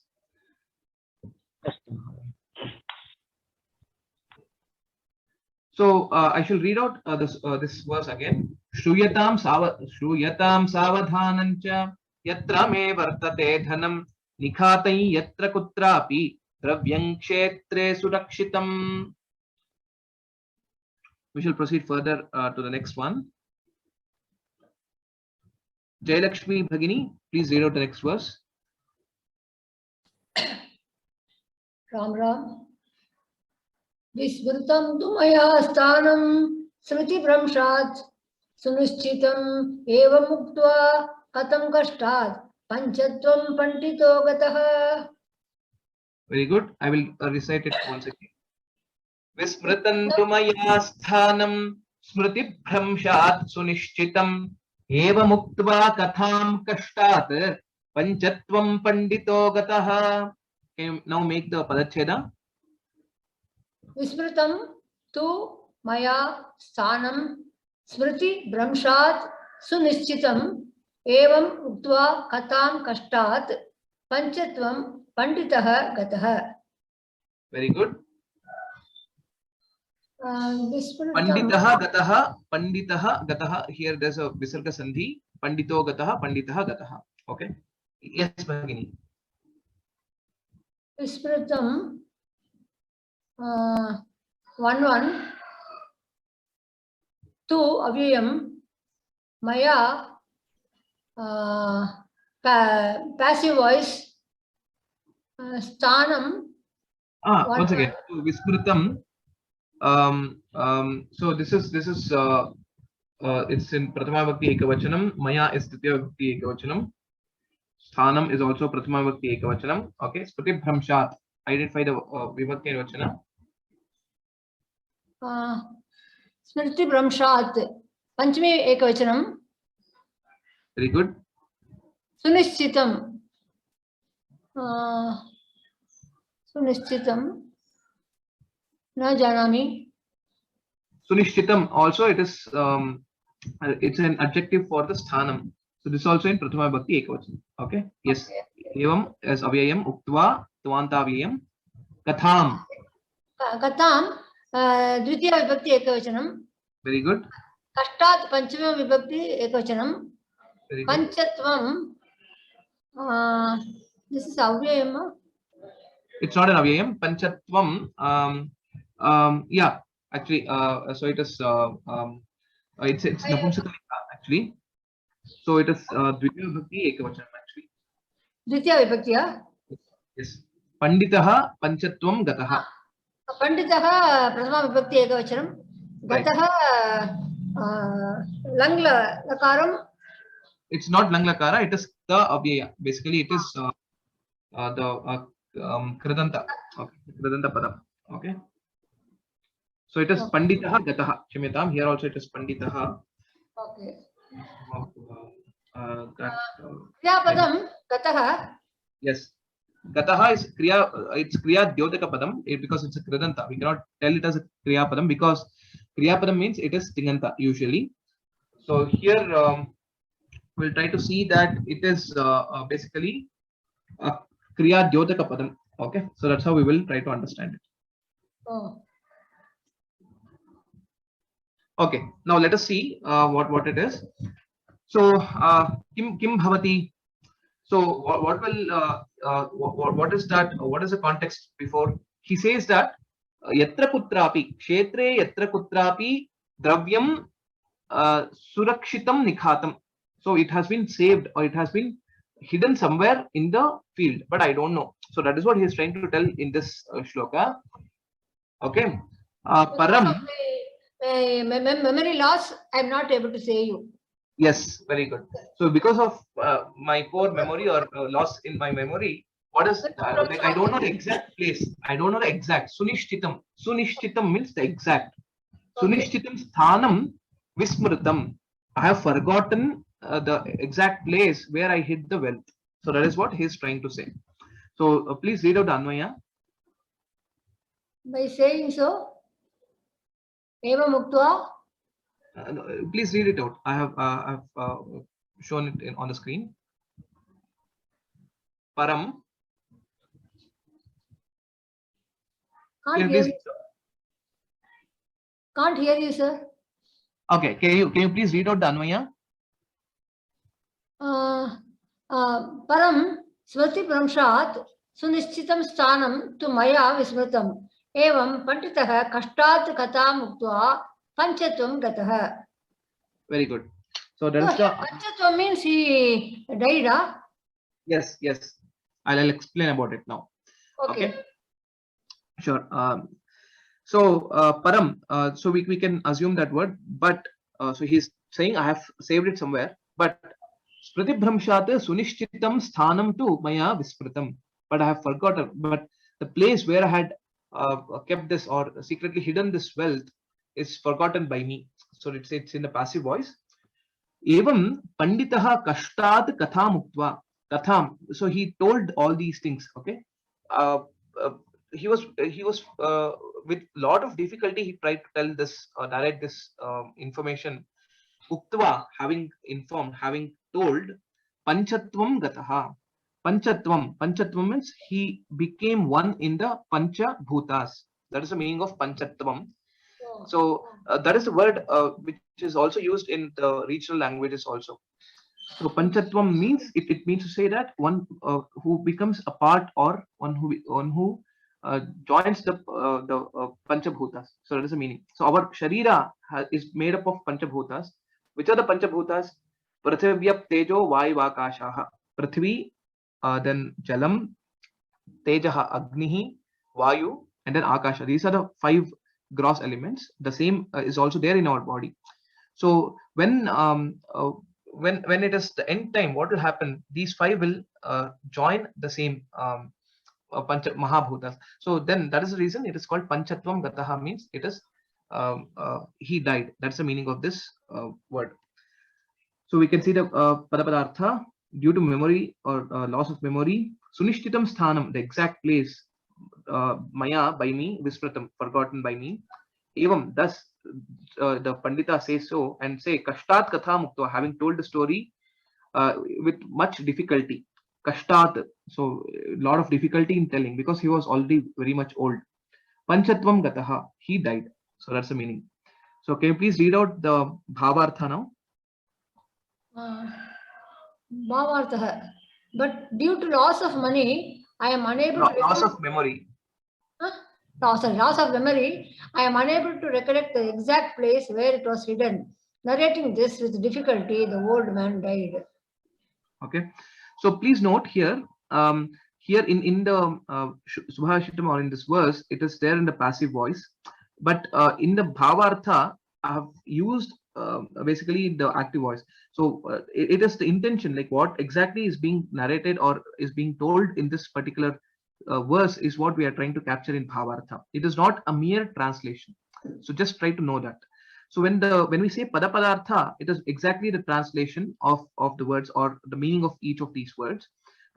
So I shall read out this verse again. Shruyatam savadhanancha yatra me vartate dhanam nikhatai yatra kutrapi dravyam kshetre surakshitam. We shall proceed further to the next one. Jayalakshmi Bhagini, please read out the next verse. Ram Ram. Vismrutam tu maya sthanam smriti bramshat sunischitam eva muktva katam kashtat panchatvam pandito gatah. Very good. I will recite it once again. Vismritantu maya sthanam smriti bhramshat sunishchitam eva muktva katham kashtat panchatvam pandito gatah. Can you now make the padacheda? Vismrutam tu maya sthanam smriti bramshat sunischitam evam uktva katam kashtat panchatvam panditah gatah. Very good. Vismrutam. Panditah gataha. Here there's a visarga sandhi. Pandito gataha, panditah gataha. Okay. Yes, Bhagini. Vismrutam 1-1 tu avyayam maya passive voice sthanam Once again, Vismritam. So this is it's in Prathama Bhakti Ekavachanam. Maya is Dvitiya Bhakti Ekavachanam. Sthanam is also Prathama Bhakti Ekavachanam. Okay, Smriti Bhramshat. Identify the Vibhakti Ekavachanam. smriti bramshat panchami ekavachanam. Very good. Sunischitam na janami. Sunishchitam also it is it's an adjective for the sthanam. So this also in Prathama Bhakti Ekavachanam. Okay. Yes. Evam as avyayam uktva tvanta avyayam katham. Katham dvitiya vibhakti ekavachanam. Very good. Kashtat panchama vibhakti ekavachanam. Very good. Panchatvam this is avyayam. It's not an avyayam. Panchatvam. Yeah. Actually, so it is. It's Napumsakalika actually. So it is Dvitiya Bhakti Ekavachanam actually. Dvitiya vibhakti. Yes. Panditaha Panchatvam Gataha. Panditaha prathama vibhakti ekavachanam. Gataha langla lakaram. It's not Langlakara. It is the avyaya. Basically, it is the Kridanta. Okay. Kridanta Padam. Okay. So it is Panditaha Gataha. Shimyatam. Here also it is Panditaha. Okay. Kriya Padam Gataha. Yes. Gataha is Kriya, it's Kriya Dyodaka Padam because it's a Kridanta. We cannot tell it as a Kriya Padam because Kriya Padam means it is Tinganta usually. So here we'll try to see that it is basically a Kriya Dyodaka Padam. Okay. So that's how we will try to understand it. Oh. Okay. Now let us see what it is. So Kim Bhavati. So what will what is that? What is the context before? He says that yatra kutrapi kshetre yatra kutrapi dravyam surakshitam nikhatam. So it has been saved or it has been hidden somewhere in the field, but I don't know. So that is what he is trying to tell in this shloka. Okay. Param. Memory loss. I am not able to say you. Yes, very good. So because of my poor memory or loss in my memory, what is like I don't know the exact place. I don't know the exact. Sunishchitam. Sunishchitam means the exact. Sunishchitam sthanam vismritam. I have forgotten the exact place where I hid the wealth. So that is what he is trying to say. So please read out the Anvaya. By saying so, eva muktva. No, please read it out. I have shown it on the screen. Param. Can't hear you. Can't hear you, sir. Okay, can you please read out the Anvaya? Param smriti pramshat sunishchitam sthanam tu maya vismritam. Evam panditah kashtat katham uktva panchatvam gatah. Very good. So that So is here the panchatvam means he died, huh? yes. I'll explain about it now. Okay. Sure. So param. So we can assume that word, but so he's saying I have saved it somewhere, but smriti bhramshat sunishchitam sthanam tu maya vismritam. But I have forgotten. But the place where I had kept this or secretly hidden this wealth is forgotten by me. So it's in the passive voice. Evam panditaha kashtat katham uktva. Katham. So he told all these things. Okay. He was with lot of difficulty. He tried to tell this narrate this information. Uktva, having informed, having told. Panchatvam gataha. Panchatvam means he became one in the pancha bhutas. That is the meaning of panchatvam. So that is the word which is also used in the regional languages also. So panchatvam means it means to say that one who becomes a part or one who joins the panchabhutas. So that is the meaning. So our sharira is made up of panchabhutas. Which are the panchabhutas? Prithivya, tejo, vayu, akashaha. Prithvi, then jalam, tejaha, agnihi, vayu, and then akasha. These are the 5 gross elements. The same is also there in our body. So when it is the end time, what will happen? These 5 will join the same pancha mahabhutas. So then that is the reason it is called panchatvam gataha, means it is he died. That's the meaning of this word. So we can see the padapadartha due to memory or loss of memory. Sunishchitam sthanam, the exact place, maya, by me, vispratam, forgotten by me. Evam, thus the Pandita says so and say kashtat katha mukta, having told the story with much difficulty. Kashtat, so a lot of difficulty in telling because he was already very much old. Panchatvam gataha, he died. So that's the meaning. So can you please read out the bhavartha now? Bhavartha. But due to loss of money, I am unable to Loss of memory. Loss of memory, I am unable to recollect the exact place where it was hidden. Narrating this with difficulty, the old man died. Okay. So please note here, here in the Subhashitam or in this verse, it is there in the passive voice. But in the Bhavartha, I have used basically the active voice. So it is the intention, like what exactly is being narrated or is being told in this particular verse is what we are trying to capture in Bhavartha. It is not a mere translation. So just try to know that. So when we say Padapadartha, it is exactly the translation of the words or the meaning of each of these words.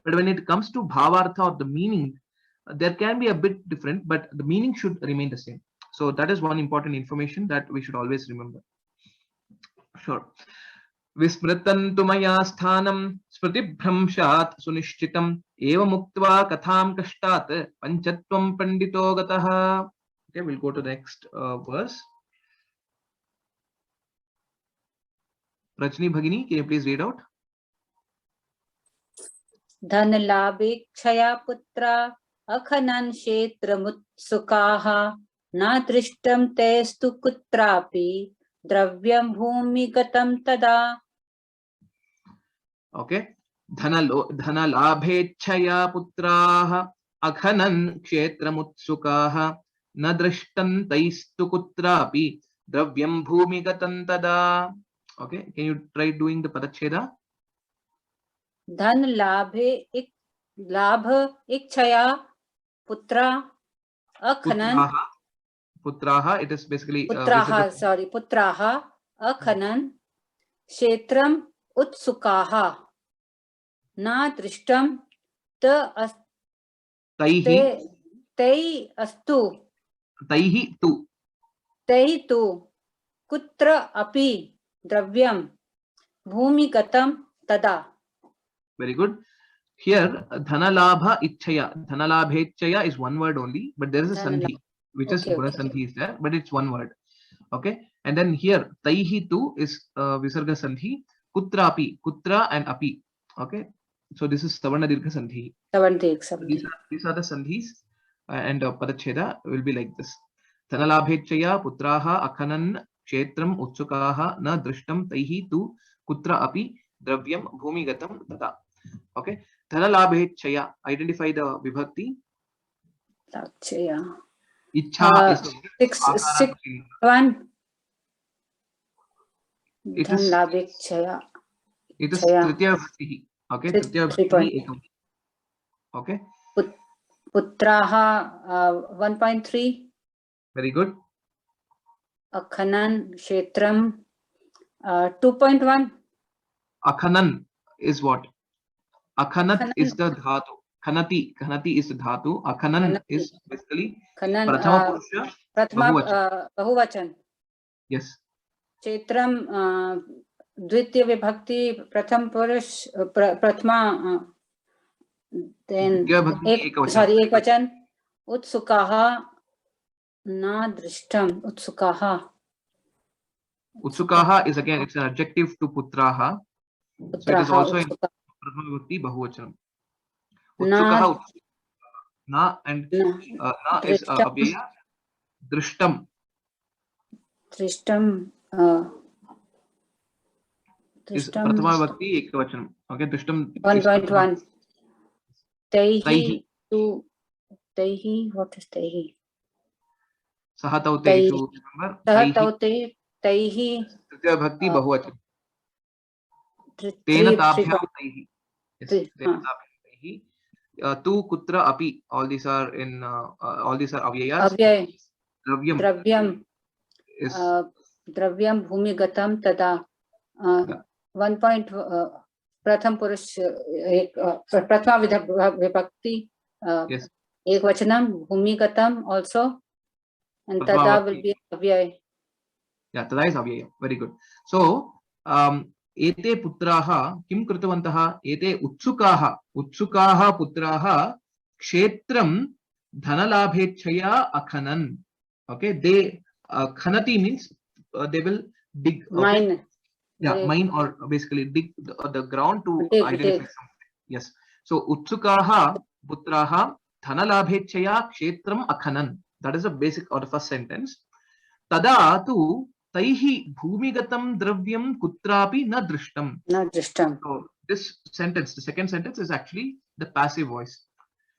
But when it comes to Bhavartha or the meaning, there can be a bit different, but the meaning should remain the same. So that is one important information that we should always remember. Sure. Vismritantu maya sthanam smriti bhramshat sunishchitam eva muktva katham kashtat panchatvam pandito gataha. Okay, we'll go to the next verse. Rajni Bhagini, can you please read out? Dhanalabhekshaya putra akhanan kshetramutsukaha na drishtam testu kutrapi dravyam bhumi gatam tada. Okay. Dhanalabhechaya putraha akhanan kshetramutsukaha na drishtam taistu kutrapi dravyam bhumi gatam tada. Okay, can you try doing the Padacheda? Dhan labhe labh ikchaya putra akhanan Putraha, it is basically putraha akhanan kshetram utsukaha na drishtam tei astu Taihi tu. Taihi tu kutra api dravyam bhumigatam tada. Very good. Here, dhanalabha ichchaya. Dhanalabhechchaya is one word only, but there is a sandhi, which is Okay, guna okay. sandhi is there, but it's one word. Okay. And then here, taihi tu is visarga sandhi. Kutrapi, kutra and api. Okay. So this is savarna dirgha sandhi. These are the sandhis, and padacheda will be like this. Dhanalabhechchaya putraha akhanan kshetram utsukaha na drishtam taihi tu kutra api dravyam bhumigatam tada. Okay. Dhanalabhechchaya. Identify the vibhakti. Ichha is the Six one. It is Dhanalabhechchaya. tritiya vibhakti. Okay. Tritiya vibhakti ekam. Okay. Putraha 1.3. Very good. Akhanan Kshetram 2.1. Akhanan is what? Akhanat is the dhatu. Khanati is the dhatu. Akhanan is basically prathama purusha Bahuvachan. Yes. Kshetram Dvitiya vibhakti Pratham Purush Prathama then ekvachan. Utsukaha na drishtam. Utsukaha is again, it's an adjective to putraha. So it is also in prathama vibhakti bahuvachanam. Utsukaha na and na is abhyaya. Drishtam. Is prathama vibhakti ekvachanam. Okay. Drishtam 1.1. Taihi tu. Taihi. What is Taihi? Sahatau teishu. Remember? Sahatau taihi. Tritiya vibhakti bahuvachanam. Tena tabhyam taihi. Yes. Tena tabhyam taihi. Tu kutra api. All these are in all these are avyayas. Dravyam is Dravyam bhumigatam tada. 1 point pratham purush prathama vibhakti yes. ekvachanam bhumigatam also, and tada will be avyay. Yeah, tada is avyaya. Very good. So ete putraha kim kritavantaha? Ete utsukaha putraha kshetram dhanalabhechchaya akhanan. Okay, they khanati means they will dig. Okay? Mine. Yeah, mine or basically dig the ground to identify something. Yes. So utsukaha putraha dhanalabhechchaya kshetram akhanan. That is the basic or the first sentence. Tada tu taihi bhumigatam dravyam kutrapi na drishtam. So this sentence, the second sentence, is actually the passive voice.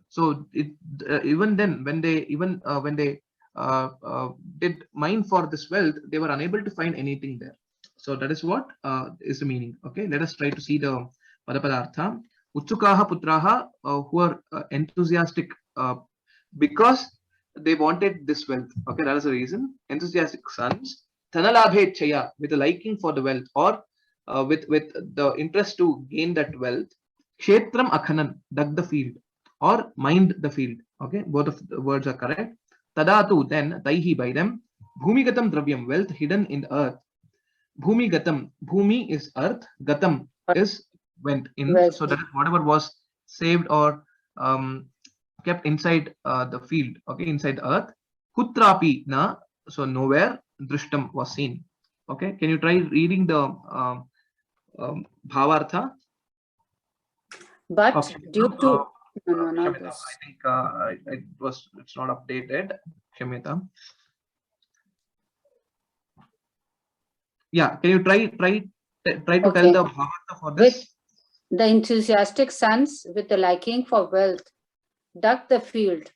So it even then, when they did mine for this wealth, they were unable to find anything there. So that is what is the meaning. Okay, let us try to see the padapadartha. Utsukaha putraha, who are enthusiastic because they wanted this wealth. Okay, that is the reason. Enthusiastic sons. Dhanalabhechchaya, with a liking for the wealth, or with the interest to gain that wealth. Kshetram akhanan, dug the field or mined the field. Okay, both of the words are correct. Tadatu, then, taihi, by them. Bhumigatam dravyam, wealth hidden in the earth. Bhumigatam, bhumi is earth, gatam is went in. So that is whatever was saved or kept inside the field, okay, inside the earth. Kutrapi na, so nowhere. Drishtam was seen. Okay, can you try reading the bhavartha? But okay. Due to I think it's not updated. Shamita. Yeah, can you try to tell the bhavartha for this? With the enthusiastic sons with the liking for wealth dug the field,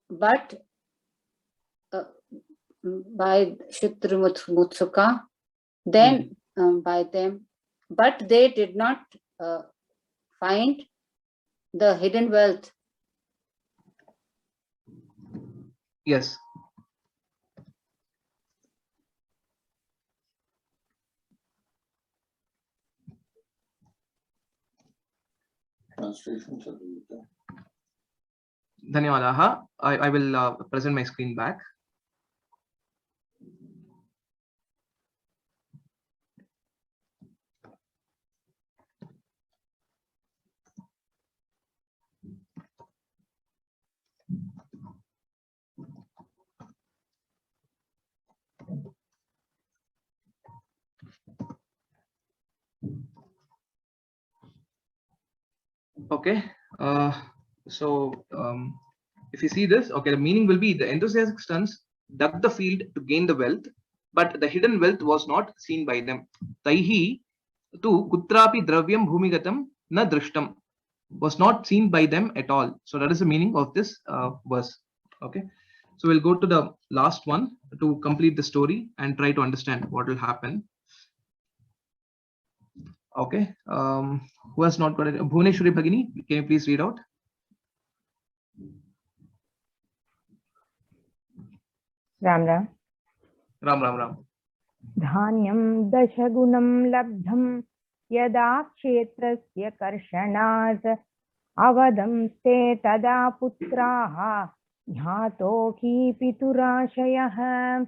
but by Shitrimutsuka, then by them, but they did not find the hidden wealth. Yes. Dhanyawadaha. I will present my screen back. Okay. If you see this, okay, the meaning will be the enthusiastic sons dug the field to gain the wealth, but the hidden wealth was not seen by them. Taihi tu kutrapi dravyam bhumigatam na drishtam, was not seen by them at all. So that is the meaning of this verse. Okay. So we'll go to the last one to complete the story and try to understand what will happen. Okay. Who has not got it? Bhuvneshwari Bhagini, can you please read out? Ram Ram. Ram Ram Ram. Dhanyam dashagunam labdham yada kshetrasya karshanat avadam ste tada putraha jhato ki piturashayah.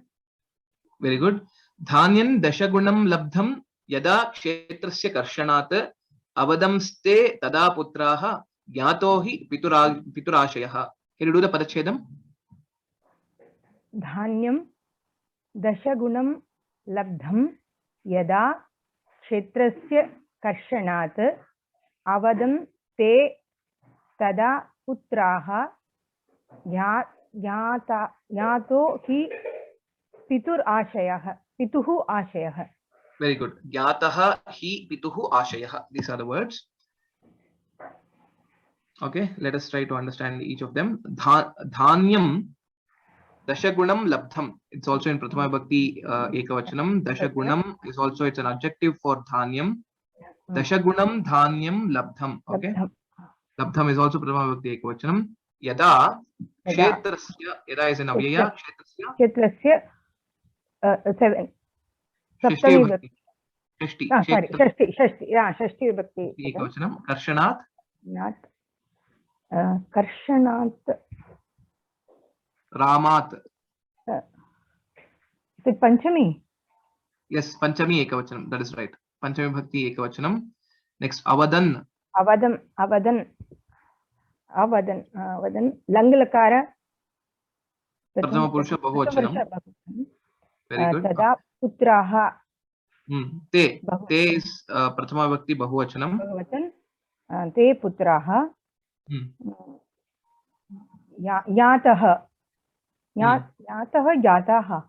Very good. Dhanyam dashagunam labdham yada kshetrasya karshanat avadamste tada putraha jnato hi piturashayah. Can you do the padachedam? Dhanyam dashagunam labdham yada kshetrasya karshanat avadam te tada putraha jnato hi pitur ashayah. Pituhu ashayah. Very good. Jnataha hi pituhu ashayah. These are the words. Okay, let us try to understand each of them. Dhanyam dashagunam labdham. It's also in Prathama Bhakti Ekavachanam. Dashagunam is also, it's an adjective for dhanyam. Dashagunam dhanyam labdham. Okay. Labdham is also Prathama Bhakti Ekavachanam. Yada kshetrasya. Yada is an avyaya. Kshetrasya 7. Saptami Bhakti. Shashti. Yeah, Shashti Bhakti. Ekavachanam. Karshanat. Not Karshanat. Ramat. Is it Panchami? Yes, Panchami Ekavachanam. That is right. Panchami Bhakti Ekavachanam. Next, Avadan. Avadan. Langalakara. Prathama Purusha Bahuvachanam. Very good. Tada putraha. Te is Prathama Bhakti Bahuvachanam. Te putraha. Yataha. Yataha.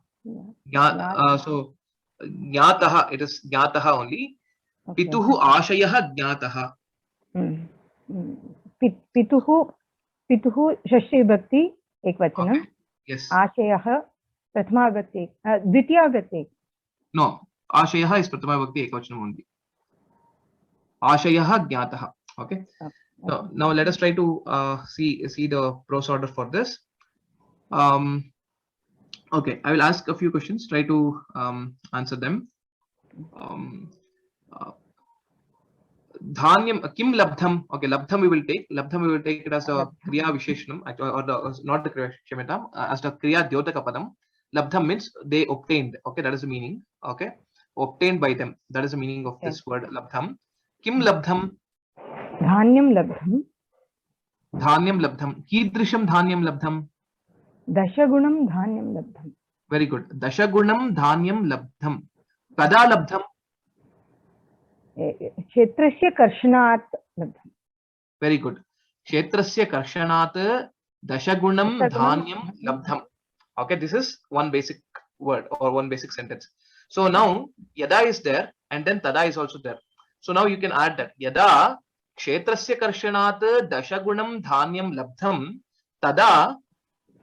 So Jnataha, it is Jnataha only. Pituhu ashayah Jnataha. Pituhu Shashti Bhakti Ekvachanam. Yes. Ashayah Prathama Bhakti. Dvitiya Bhakti. No, Ashayah is Prathama Bhakti Ekvachanam only. Ashayah Jnataha. Okay. So now let us try to see the prose order for this. Okay, I will ask a few questions. Try to answer them. Dhanyam kim labdham. Okay, labdham we will take. Labdham we will take it as a kriya visheshanam, or not the kriya shematam, as the kriya dyotaka padam. Labdham means they obtained. Okay, that is the meaning. Okay, obtained by them. That is the meaning of this word labdham. Kim labdham. Dhanyam labdham. Dhanyam labdham. Kidrisham dhanyam labdham. Dashagunam dhanyam labdham. Very good. Dashagunam dhanyam labdham. Kada labdham. Kshetrasya karshanat labdham. Very good. Kshetrasya karshanat dashagunam dhanyam labdham. Okay, this is one basic word or one basic sentence. So now yada is there and then tada is also there. So now you can add that. Yada kshetrasya karshanat dashagunam dhanyam labdham tada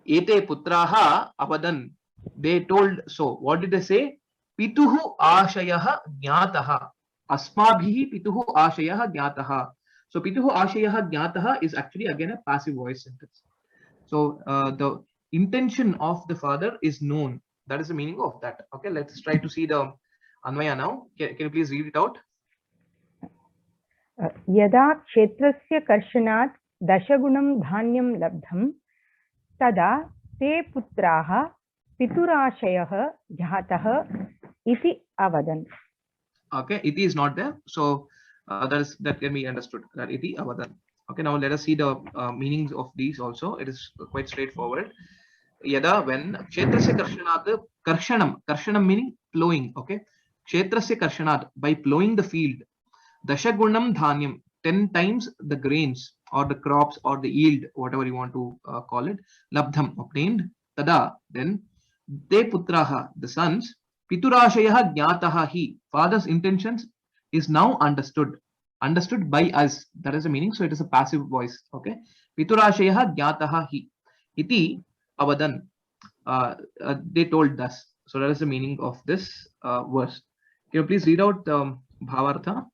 ete putraha avadan. They told so. What did they say? Pituhu ashayah jnataha. Asmabhihi pituhu ashayah jnataha. So pituhu ashayah jnataha is actually again a passive voice sentence. So the intention of the father is known. That is the meaning of that. Okay, let's try to see the Anvaya now. Can you please read it out? Yada kshetrasya karshanat Dashagunam dhanyam labdham tada te putraha piturashayah jhatah iti avadan. Okay, iti is not there, so that can be understood, that iti avadan. Okay, now let us see the meanings of these also. It is quite straightforward. Yada, when kshetrasya karshanat, karshanam meaning plowing. Okay, kshetrasya karshanat, by plowing the field. Dashagunam dhanyam, 10 times the grains or the crops or the yield, whatever you want to call it, labdham, obtained. Tada, then te putraha, the sons, piturashayah jnataha hi, father's intentions is now understood by us. That is the meaning. So it is a passive voice. Okay, piturashayah jnataha hi iti avadan, they told us. So that is the meaning of this verse. Can you please read out bhavartha?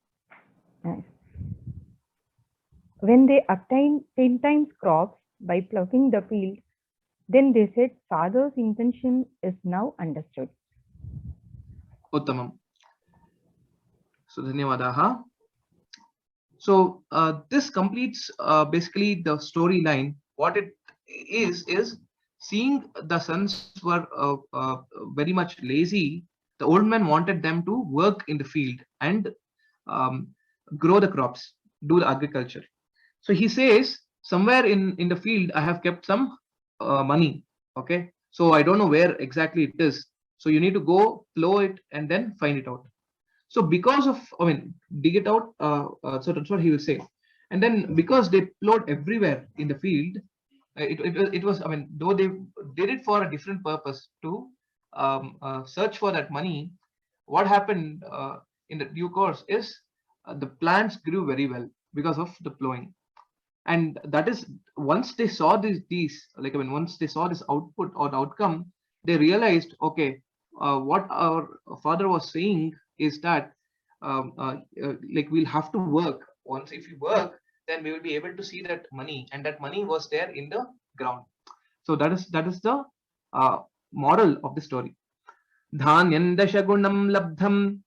When they obtained 10 times crops by ploughing the field, then they said, father's intention is now understood. Uttamam. So dhanyavadaha. So this completes basically the storyline. What it is seeing the sons were very much lazy. The old man wanted them to work in the field and grow the crops, do the agriculture. So he says, somewhere in the field I have kept some money. Okay, so I don't know where exactly it is. So you need to go plow it and then find it out. So because of, dig it out. So that's what he will say. And then because they plowed everywhere in the field, it was, though they did it for a different purpose to search for that money, what happened in the due course is the plants grew very well because of the plowing. And that is, once they saw once they saw this output or the outcome, they realized, okay, what our father was saying is that we'll have to work. Once if we work, then we will be able to see that money, and that money was there in the ground. So that is the moral of the story. Dhanyam dashagunam labdham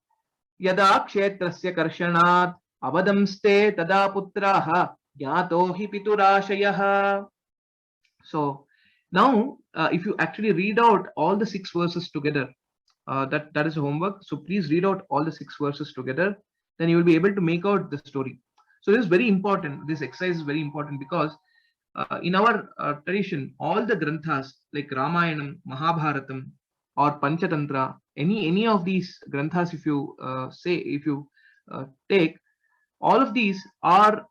yada kshetrasya karshanat avadamste tada putraha jnato hi piturashayah. So now if you actually read out all the 6 verses together, that is homework. So please read out all the 6 verses together, then you will be able to make out the story. So this is very important. This exercise is very important because in our tradition, all the granthas like Ramayanam, Mahabharatam, or Panchatantra, any of these granthas, if you take, all of these are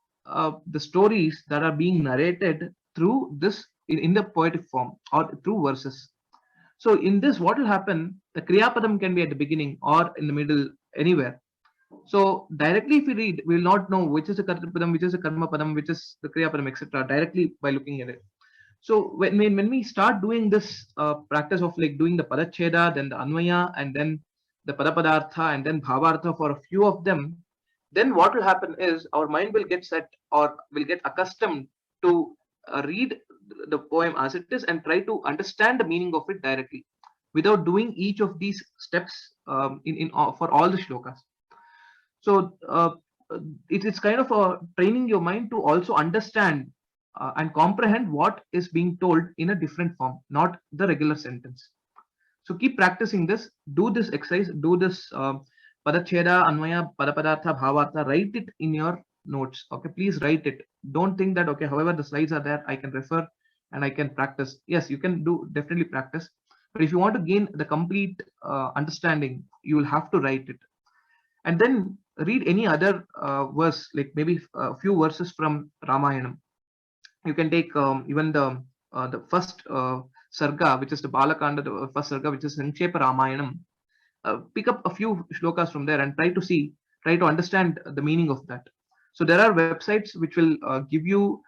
the stories that are being narrated through this in the poetic form or through verses. So in this, what will happen? The Kriya Padam can be at the beginning or in the middle, anywhere. So directly if we read, we will not know which is the Karta Padam, which is the Karma Padam, which is the Kriya Padam, etc. directly by looking at it. So when we start doing this practice of doing the Padacheda, then the Anvaya, and then the Padapadartha, and then Bhavartha for a few of them, then what will happen is our mind will get set or will get accustomed to read the poem as it is and try to understand the meaning of it directly without doing each of these steps for all the shlokas. So it's kind of training your mind to also understand and comprehend what is being told in a different form, not the regular sentence. So keep practicing this, do this exercise, do this Padacheda, Anvaya, Padapadartha, Bhavartha, write it in your notes. Okay, please write it. Don't think that, okay, however the slides are there, I can refer and I can practice. Yes, you can definitely practice. But if you want to gain the complete understanding, you will have to write it. And then read any other verse, like maybe a few verses from Ramayanam. You can take even the first sarga, which is the Balakanda, the first sarga, which is Sankshepa Ramayanam. Pick up a few shlokas from there and try to understand the meaning of that. So there are websites which will give you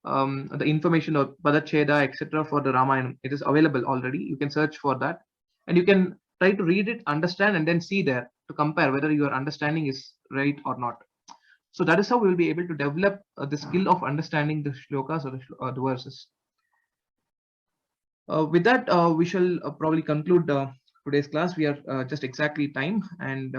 the information of Padacheda, etc. for the Ramayana. It is available already. You can search for that, and you can try to read it, understand, and then see there to compare whether your understanding is right or not. So that is how we will be able to develop the skill of understanding the shlokas or the verses. With that, we shall probably conclude today's class. We are just exactly time, and